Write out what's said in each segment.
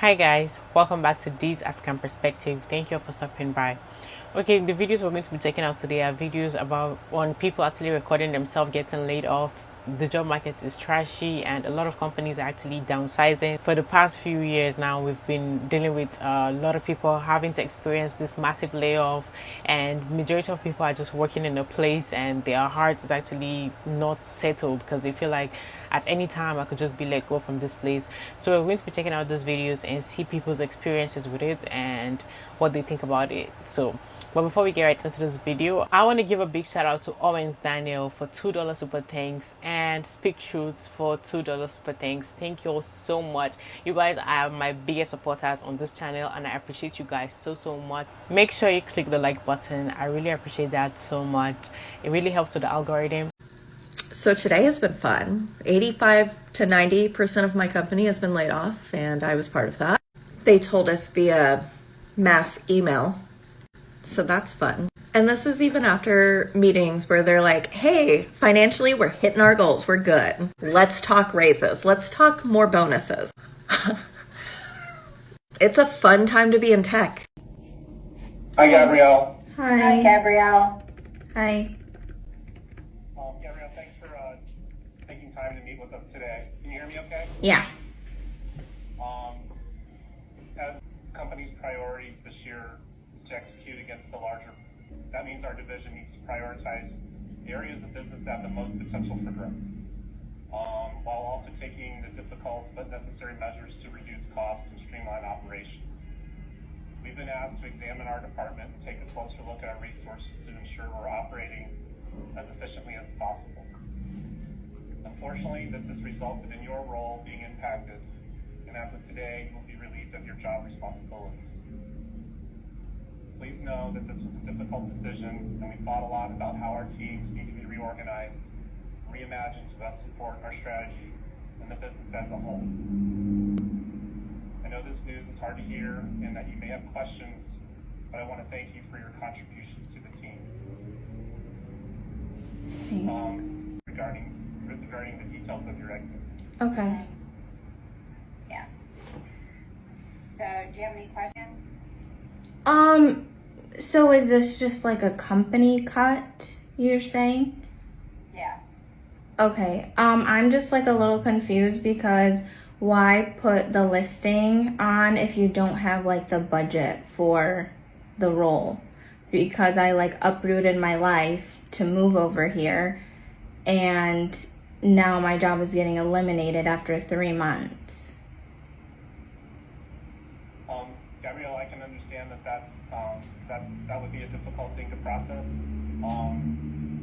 Hi guys, welcome back to This African Perspective. Thank you all for stopping by. Okay, the videos we're going to be checking out today are videos about when people actually recording themselves getting laid off. The job market is trashy and a lot of companies are actually downsizing. For the past few years now, we've been dealing with a lot of people having to experience this massive layoff, and majority of people are just working in a place and their heart is actually not settled because they feel like at any time I could just be let go from this place. So we're going to be checking out those videos and see people's experiences with it and what they think about it. But before we get right into this video, I want to give a big shout out to Owens Daniel for $2 super thanks and Speak Truth for $2 super thanks. Thank you all so much. You guys are my biggest supporters on this channel and I appreciate you guys so much. Make sure you click the like button. I really appreciate that so much. It really helps with the algorithm. So today has been fun. 85 to 90% of my company has been laid off, and I was part of that. They told us via mass email, so that's fun. And this is even after meetings where they're like, hey, financially, we're hitting our goals. We're good. Let's talk raises. Let's talk more bonuses. It's a fun time to be in tech. Hi, Gabrielle. Hi, Gabrielle. Hi. Gabrielle, thanks for taking time to meet with us today. Can you hear me okay? Yeah. As company's priorities this year is to execute against the larger, that means our division needs to prioritize the areas of business that have the most potential for growth, while also taking the difficult but necessary measures to reduce costs and streamline operations. We've been asked to examine our department and take a closer look at our resources to ensure we're operating as efficiently as possible. Unfortunately, this has resulted in your role being impacted, and as of today, you will be relieved of your job responsibilities. Please know that this was a difficult decision, and we thought a lot about how our teams need to be reorganized, reimagined to best support our strategy and the business as a whole. I know this news is hard to hear and that you may have questions, but I want to thank you for your contributions to the team. Regarding the details of your exit. Okay. Yeah. So, do you have any questions? So is this just like a company cut, you're saying? Yeah. Okay. I'm just like a little confused because why put the listing on if you don't have like the budget for the role? Because I like uprooted my life to move over here and now my job is getting eliminated after 3 months. Gabrielle, I can understand that would be a difficult thing to process.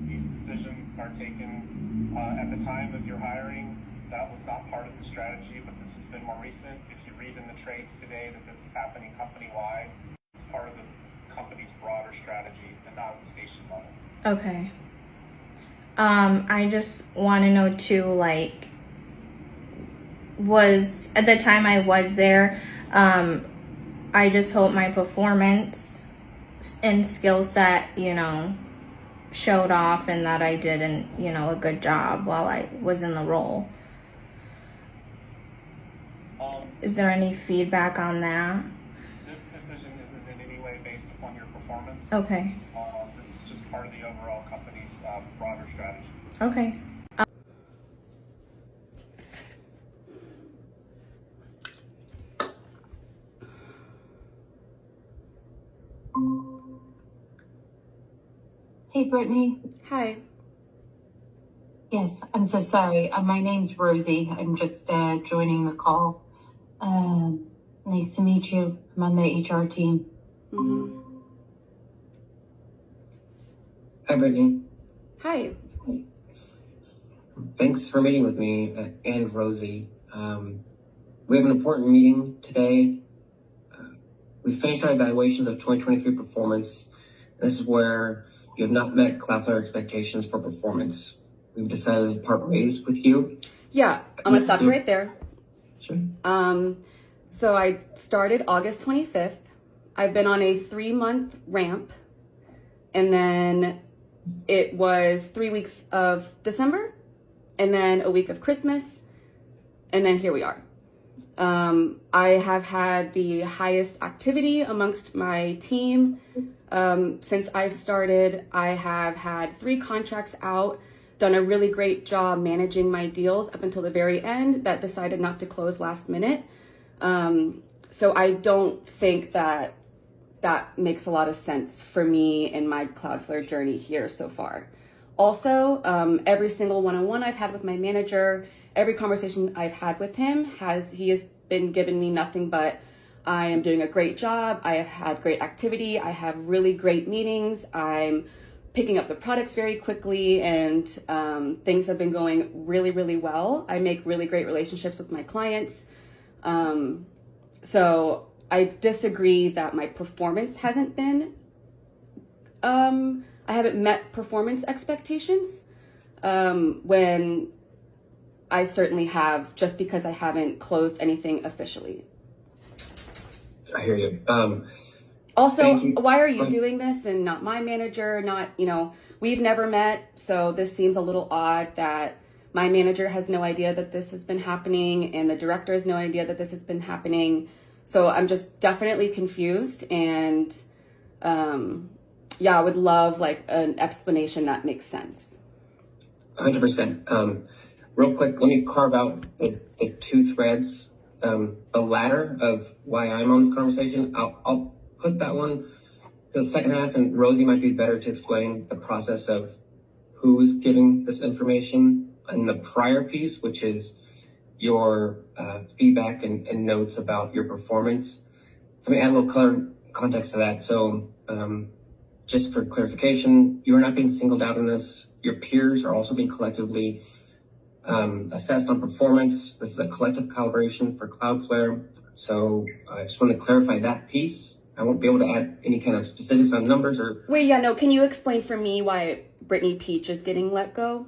These decisions are taken at the time of your hiring. That was not part of the strategy, but this has been more recent. If you read in the trades today that this is happening company-wide, it's part of the company's broader strategy and not at the station level. Okay. I just want to know too, like, was at the time I was there, I just hope my performance and skill set, showed off and that I did a good job while I was in the role. Is there any feedback on that? This decision isn't in any way based upon your performance. Okay. This is just part of the overall company's broader strategy. Okay. Hey, Brittany. Hi. Yes, I'm so sorry. My name's Rosie. I'm just joining the call. Nice to meet you. I'm on the HR team. Mm-hmm. Hi, Brittany. Hi. Thanks for meeting with me and Rosie. We have an important meeting today. We finished our evaluations of 2023 performance. This is where you have not met Cloudflare expectations for performance. We've decided to part ways with you. Yeah, I'm gonna stop you right there. Sure. So I started August 25th. I've been on a 3-month ramp, and then it was 3 weeks of December, and then a week of Christmas, and then here we are. I have had the highest activity amongst my team. Since I've started, I have had 3 contracts out, done a really great job managing my deals up until the very end that decided not to close last minute. So I don't think that makes a lot of sense for me in my Cloudflare journey here so far. Also, every single one-on-one I've had with my manager, every conversation I've had with him, he has been giving me nothing but I am doing a great job, I have had great activity, I have really great meetings, I'm picking up the products very quickly, and things have been going really, really well. I make really great relationships with my clients. So I disagree that my performance hasn't been, I haven't met performance expectations, when I certainly have, just because I haven't closed anything officially. I hear you. Also, why are you doing this and not my manager? Not, we've never met, so this seems a little odd that my manager has no idea that this has been happening and the director has no idea that this has been happening. So I'm just definitely confused, and I would love like an explanation that makes sense. 100%. Real quick, let me carve out the 2 threads. The latter of why I'm on this conversation, I'll put that one to the second half, and Rosie might be better to explain the process of who's giving this information in the prior piece, which is your feedback and notes about your performance. So let me add a little color context to that. So just for clarification, you are not being singled out in this. Your peers are also being collectively assessed on performance. This is a collective calibration for Cloudflare. So I just want to clarify that piece. I won't be able to add any kind of specifics on numbers or... Wait, can you explain for me why Brittany Peach is getting let go?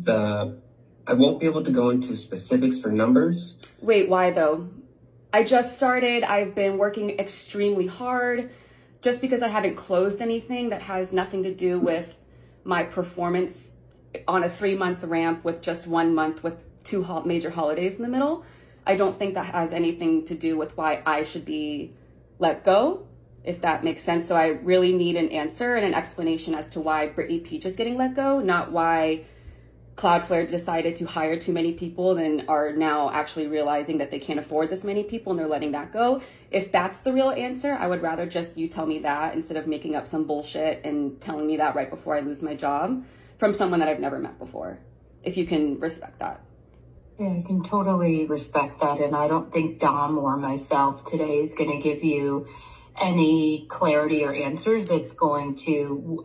I won't be able to go into specifics for numbers. Wait, why though? I just started. I've been working extremely hard. Just because I haven't closed anything that has nothing to do with my performance on a 3-month ramp with just 1 month with 2 major holidays in the middle, I don't think that has anything to do with why I should be let go, if that makes sense. So I really need an answer and an explanation as to why Brittany Peach is getting let go, not why Cloudflare decided to hire too many people and are now actually realizing that they can't afford this many people and they're letting that go. If that's the real answer, I would rather just you tell me that instead of making up some bullshit and telling me that right before I lose my job from someone that I've never met before, if you can respect that. Yeah, I can totally respect that. And I don't think Dom or myself today is going to give you any clarity or answers that's going to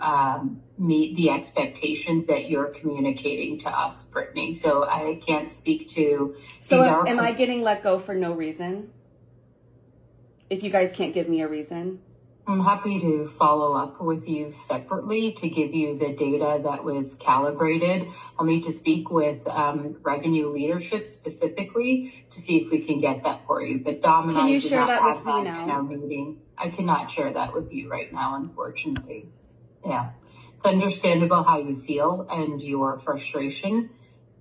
meet the expectations that you're communicating to us, Brittany. So I can't speak to... So am I getting let go for no reason? If you guys can't give me a reason? I'm happy to follow up with you separately to give you the data that was calibrated. I'll need to speak with revenue leadership specifically to see if we can get that for you. But Dom and can I you did share not that have with me that now? in our meeting. I cannot share that with you right now, unfortunately. Yeah, it's understandable how you feel and your frustration.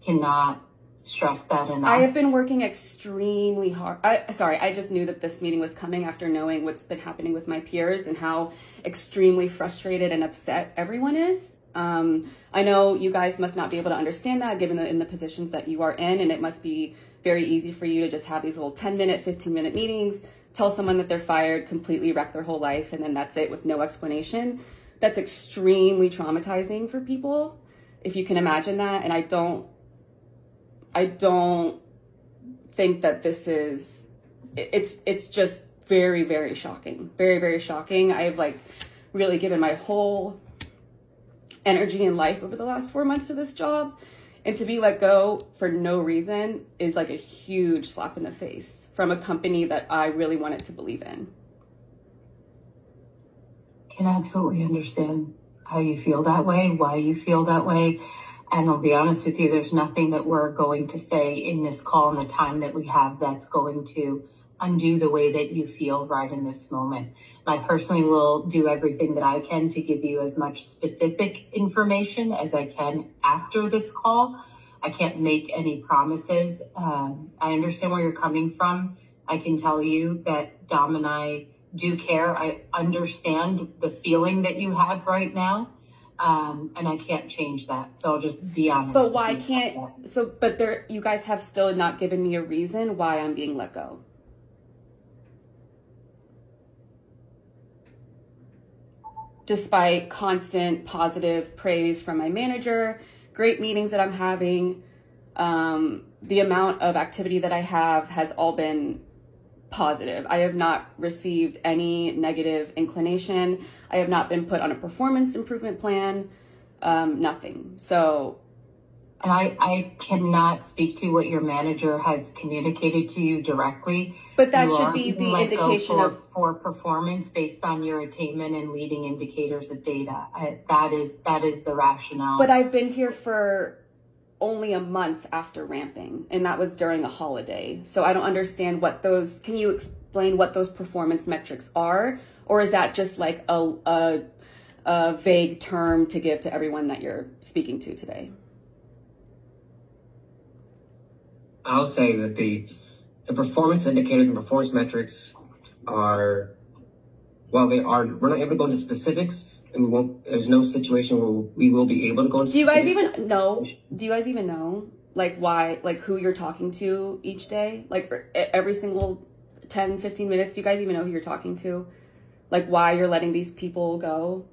Cannot stress that enough. I have been working extremely hard. I just knew that this meeting was coming after knowing what's been happening with my peers and how extremely frustrated and upset everyone is. I know you guys must not be able to understand that given in the positions that you are in, and it must be very easy for you to just have these little 10-minute, 15-minute meetings, tell someone that they're fired, completely wreck their whole life, and then that's it with no explanation. That's extremely traumatizing for people, if you can imagine that. And I don't think that this is, it's just very, very shocking. Very, very shocking. I've really given my whole energy and life over the last 4 months to this job. And to be let go for no reason is like a huge slap in the face from a company that I really wanted to believe in. Can absolutely understand how you feel that way, why you feel that way. And I'll be honest with you, there's nothing that we're going to say in this call in the time that we have that's going to undo the way that you feel right in this moment. And I personally will do everything that I can to give you as much specific information as I can after this call. I can't make any promises. I understand where you're coming from. I can tell you that Dom and I do care. I understand the feeling that you have right now. And I can't change that. So I'll just be honest. But why can't, so, but there, you guys have still not given me a reason why I'm being let go. Despite constant positive praise from my manager, great meetings that I'm having, the amount of activity that I have has all been positive. I have not received any negative inclination. I have not been put on a performance improvement plan, nothing. So. And I cannot speak to what your manager has communicated to you directly. But that should be the indication of for performance based on your attainment and leading indicators of data. That is the rationale. But I've been here for only a month after ramping, and that was during a holiday. So I don't understand what those, can you explain what those performance metrics are? Or is that just like a vague term to give to everyone that you're speaking to today? I'll say that the performance indicators and performance metrics are, while they are, we're not able to go into specifics, and there's no situation where we will be able to go into Do you guys even know, like, why, like, who you're talking to each day? Like, every single 10, 15 minutes, do you guys even know who you're talking to? Like, why you're letting these people go?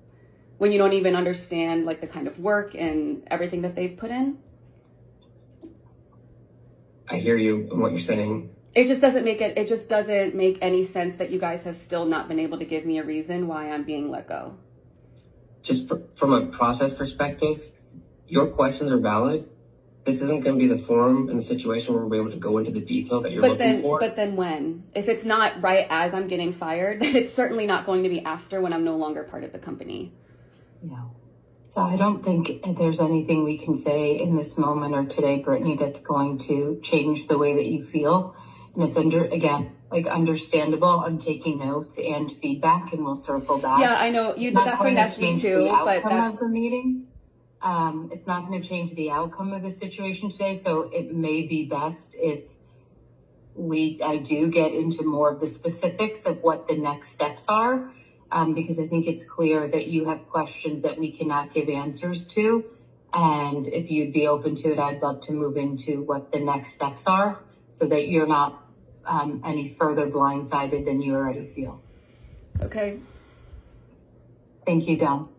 When you don't even understand, like, the kind of work and everything that they've put in? I hear you and what you're saying. It just doesn't make any sense that you guys have still not been able to give me a reason why I'm being let go. Just from a process perspective, your questions are valid. This isn't going to be the forum and the situation where we're able to go into the detail that you're looking for. But then when? If it's not right as I'm getting fired, then it's certainly not going to be after when I'm no longer part of the company. Yeah. So I don't think there's anything we can say in this moment or today, Brittany, that's going to change the way that you feel. And it's understandable. I'm taking notes and feedback, and we'll circle back. Yeah, I know that finessed me too, but that's the meeting. It's not going to change the outcome of the situation today. So it may be best if I do get into more of the specifics of what the next steps are. Because I think it's clear that you have questions that we cannot give answers to. And if you'd be open to it, I'd love to move into what the next steps are so that you're not any further blindsided than you already feel. Okay. Thank you, Dom.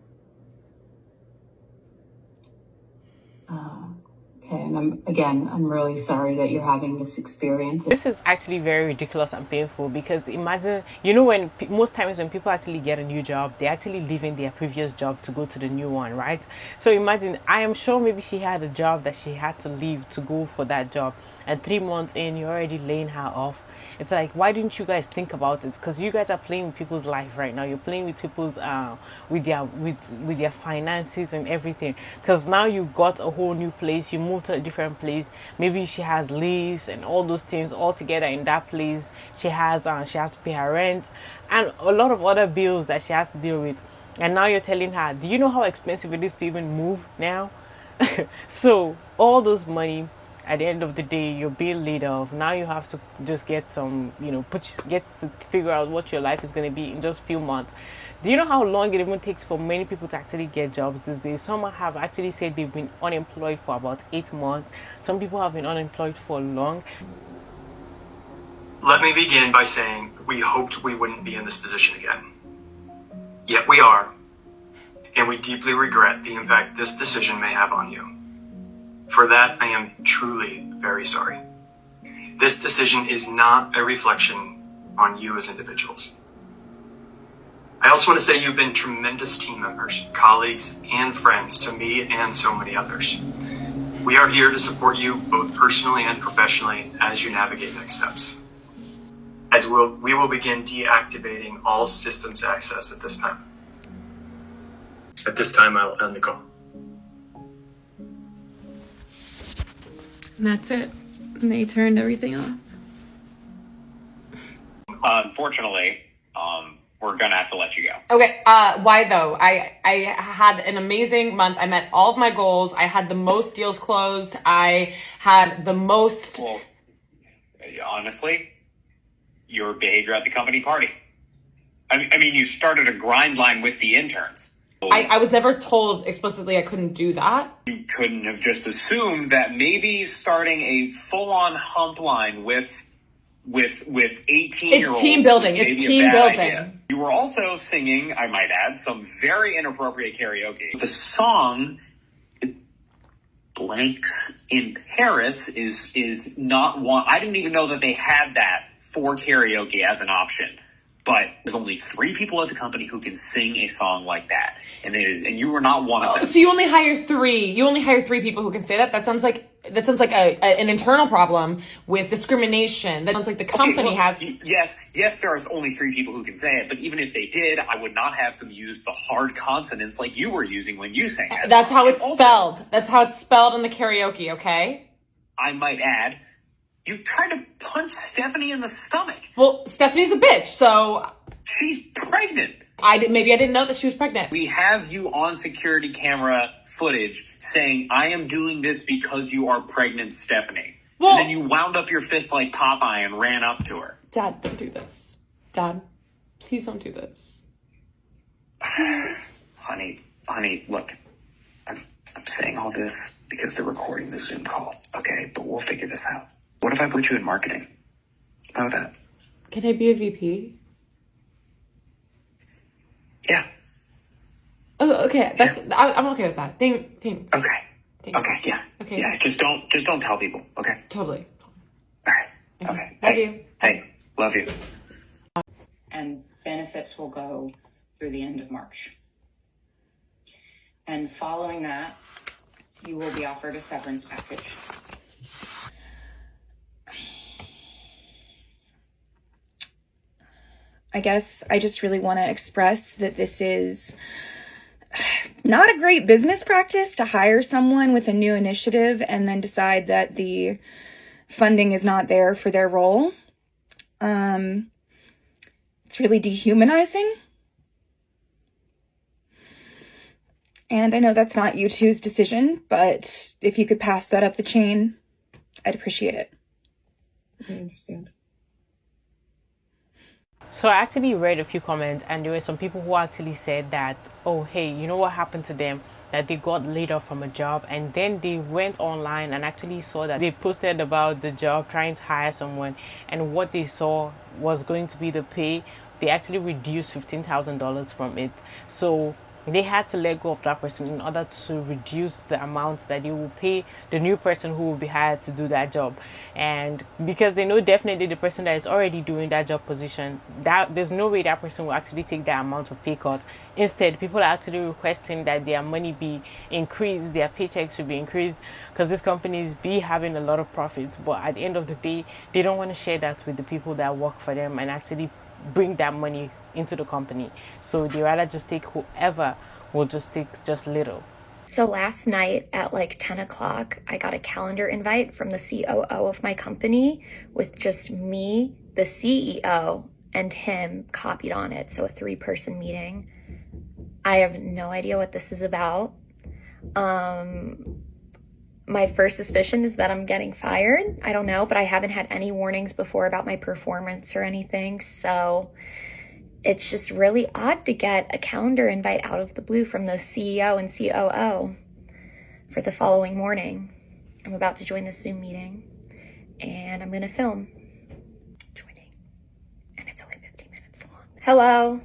Okay, and I'm really sorry that you're having this experience. This is actually very ridiculous and painful because imagine, when most times when people actually get a new job, they're actually leaving their previous job to go to the new one, right? So imagine, I am sure maybe she had a job that she had to leave to go for that job, and 3 months in, you're already laying her off. It's like, why didn't you guys think about it? Because you guys are playing with people's life right now. You're playing with people's with their finances and everything. Because now you got a whole new place. You moved to a different place. Maybe she has lease and all those things all together in that place. She has to pay her rent and a lot of other bills that she has to deal with. And now you're telling her, do you know how expensive it is to even move now? So all those money, at the end of the day, you're being laid off. Now you have to just get some, get to figure out what your life is going to be in just a few months. Do you know how long it even takes for many people to actually get jobs these days? Some have actually said they've been unemployed for about 8 months. Some people have been unemployed for long. Let me begin by saying we hoped we wouldn't be in this position again. Yet we are, and we deeply regret the impact this decision may have on you. For that, I am truly very sorry. This decision is not a reflection on you as individuals. I also want to say you've been tremendous team members, colleagues, and friends to me and so many others. We are here to support you both personally and professionally as you navigate next steps. We will begin deactivating all systems access at this time. At this time, I will end the call. And that's it. And they turned everything off. Unfortunately, we're gonna have to let you go. Okay, why though? I had an amazing month. I met all of my goals. I had the most deals closed. I had the most... Well, honestly, your behavior at the company party. I mean, you started a grind line with the interns. I was never told explicitly I couldn't do that. You couldn't have just assumed that maybe starting a full-on hump line with 18-year-olds. It's team building. It's team building. Idea. You were also singing, I might add, some very inappropriate karaoke. The song Blanks in Paris is not one. I didn't even know that they had that for karaoke as an option. But there's only 3 people at the company who can sing a song like that, and you were not one of them. So you only hire 3. You only hire 3 people who can say that. That sounds like an internal problem with discrimination. That sounds like the company has. Yes, there are only 3 people who can say it. But even if they did, I would not have them use the hard consonants like you were using when you sang it. That's how it's spelled. That's how it's spelled in the karaoke. Okay. I might add. You tried to punch Stephanie in the stomach. Well, Stephanie's a bitch, so... She's pregnant. Maybe I didn't know that she was pregnant. We have you on security camera footage saying, I am doing this because you are pregnant, Stephanie. Well, and then you wound up your fist like Popeye and ran up to her. Dad, don't do this. Dad, please don't do this. Honey, look. I'm saying all this because they're recording the Zoom call, okay? But we'll figure this out. What if I put you in marketing? How about that? Can I be a VP? Yeah. Oh, okay. I'm okay with that. Thanks. Okay. Thanks. Okay. Yeah. Okay. Yeah. Just don't tell people. Okay. Totally. All right. Okay. Love you. Hey. Love you. And benefits will go through the end of March. And following that, you will be offered a severance package. I guess I just really want to express that this is not a great business practice to hire someone with a new initiative and then decide that the funding is not there for their role. It's really dehumanizing. And I know that's not you two's decision, but if you could pass that up the chain, I'd appreciate it. I understand. So I actually read a few comments, and there were some people who actually said that, oh, hey, you know what happened to them? That they got laid off from a job, and then they went online and actually saw that they posted about the job trying to hire someone, and what they saw was going to be the pay. They actually reduced $15,000 from it. So they had to let go of that person in order to reduce the amount that they will pay the new person who will be hired to do that job. And because they know definitely the person that is already doing that job position, that there's no way that person will actually take that amount of pay cut. Instead, people are actually requesting that their money be increased, their paychecks should be increased, because these companies be having a lot of profits. But at the end of the day, they don't want to share that with the people that work for them and actually bring that money into the company. So they rather just take whoever will just take just little. So last night at like 10 o'clock, I got a calendar invite from the COO of my company with just me, the CEO, and him copied on it. So a 3-person meeting. I have no idea what this is about. My first suspicion is that I'm getting fired. I don't know, but I haven't had any warnings before about my performance or anything. So it's just really odd to get a calendar invite out of the blue from the CEO and COO for the following morning. I'm about to join this Zoom meeting and I'm going to film. Joining. And it's only 15 minutes long. Hello.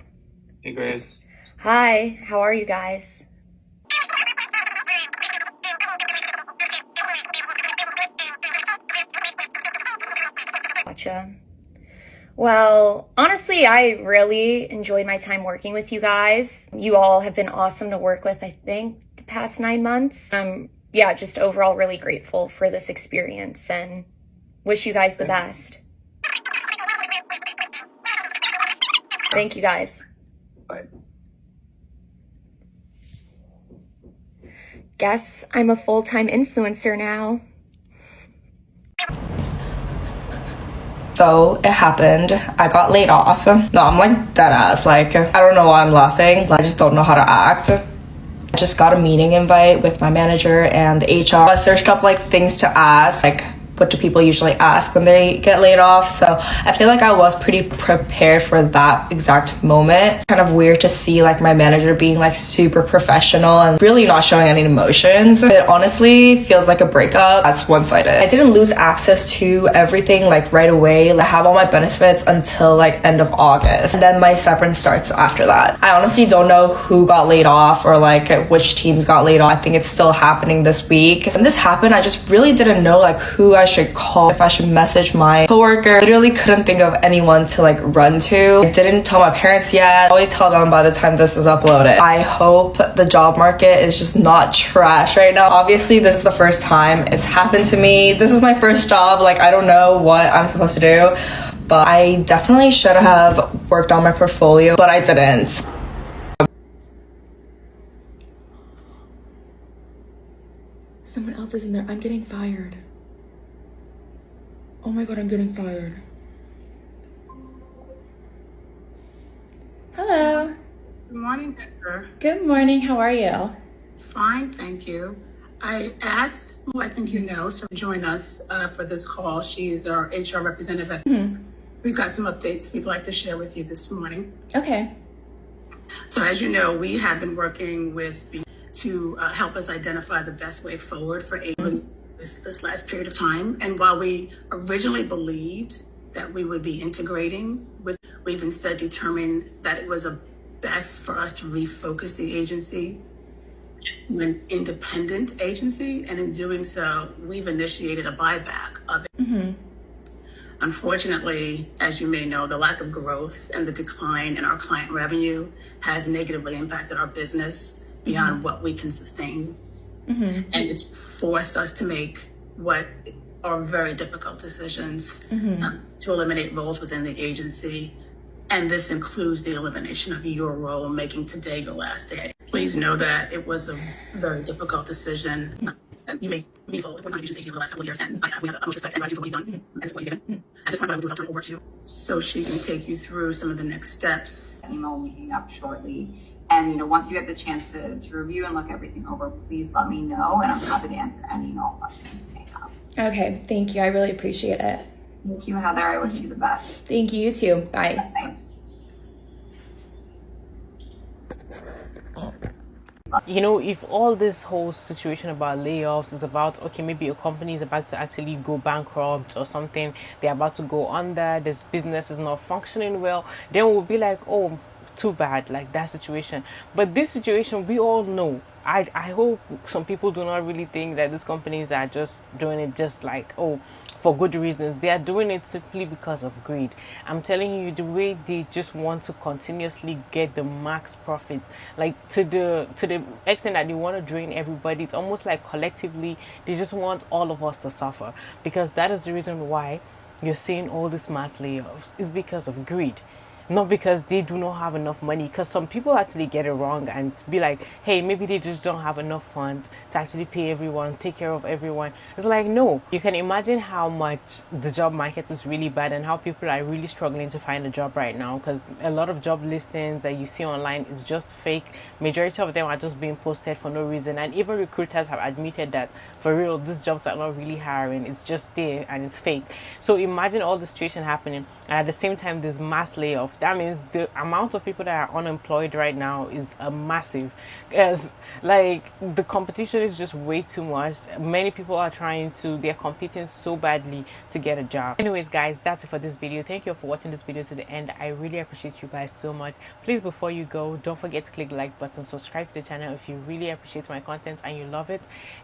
Hey, Grace. Hi. How are you guys? Gotcha. Well, honestly, I really enjoyed my time working with you guys. You all have been awesome to work with, I think, the past 9 months. Yeah, just overall really grateful for this experience and wish you guys the best. Thank you guys. Bye. Guess I'm a full-time influencer now. So it happened. I got laid off. No, I'm like dead ass. Like, I don't know why I'm laughing. I just don't know how to act. I just got a meeting invite with my manager and the HR. I searched up like things to ask, like what do people usually ask when they get laid off. So I feel like I was pretty prepared for that exact moment. Kind of weird to see like my manager being like super professional and really not showing any emotions. It honestly feels like a breakup. That's one-sided. I didn't lose access to everything like right away. I have all my benefits until like end of August, and then my severance starts after that. I honestly don't know who got laid off or like which teams got laid off. I think it's still happening this week. When this happened, I just really didn't know like who I should call, if I should message my coworker. Literally couldn't think of anyone to like run to. I didn't tell my parents yet. I'll always tell them by the time this is uploaded. I hope the job market is just not trash right now. Obviously, this is the first time it's happened to me. This is my first job. Like, I don't know what I'm supposed to do, but I definitely should have worked on my portfolio, but I didn't. Someone else is in there. I'm getting fired. Oh my god, I'm getting fired. Hello. Good morning, Deborah. Good morning. How are you? Fine, thank you. I asked, who I think you know, so join us for this call. She is our HR representative. We've got some updates we'd like to share with you this morning. Okay. So as you know, we have been working with to help us identify the best way forward for this last period of time. And while we originally believed that we would be integrating with, we've instead determined that it was best for us to refocus the agency to an independent agency. And in doing so, we've initiated a buyback of it. Unfortunately, as you may know, the lack of growth and the decline in our client revenue has negatively impacted our business beyond what we can sustain. And it's forced us to make what are very difficult decisions to eliminate roles within the agency. And this includes the elimination of your role, making today your last day. Please know that it was a very difficult decision. You may be full of agencies over the last couple of years, and we have the utmost respect and gratitude for what you've done and what you've given. At this point, I would love to turn it over to you so she can take you through some of the next steps. Email meeting up shortly. And, once you get the chance to review and look everything over, please let me know. And I'm happy to answer any and all questions you may have. Okay, thank you. I really appreciate it. Thank you, Heather. I wish you the best. Thank you, you too. Bye. Bye. You know, if all this whole situation about layoffs is about, okay, maybe a company is about to actually go bankrupt or something, they're about to go under, this business is not functioning well, then we'll be like, oh, too bad, like that situation. But this situation, we all know, I hope some people do not really think that these companies are just doing it just like, oh, for good reasons. They are doing it simply because of greed. I'm telling you, the way they just want to continuously get the max profit, like to the extent that they want to drain everybody. It's almost like collectively they just want all of us to suffer, because that is the reason why you're seeing all these mass layoffs. Is because of greed, not because they do not have enough money. Because some people actually get it wrong and be like, hey, maybe they just don't have enough funds to actually pay everyone, take care of everyone. It's like, no. You can imagine how much the job market is really bad and how people are really struggling to find a job right now, because a lot of job listings that you see online is just fake. Majority of them are just being posted for no reason, and even recruiters have admitted that for real, these jobs are not really hiring, it's just there and it's fake. So imagine all the situation happening, and at the same time there's mass layoff. That means the amount of people that are unemployed right now is massive, because like the competition is just way too much. Many people are they're competing so badly to get a job. Anyways guys, that's it for this video. Thank you for watching this video to the end. I really appreciate you guys so much. Please, before you go, don't forget to click the like button, subscribe to the channel if you really appreciate my content and you love it,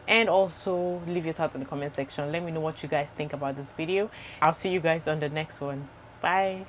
and also leave your thoughts in the comment section. Let me know what you guys think about this video. I'll see you guys on the next one. Bye.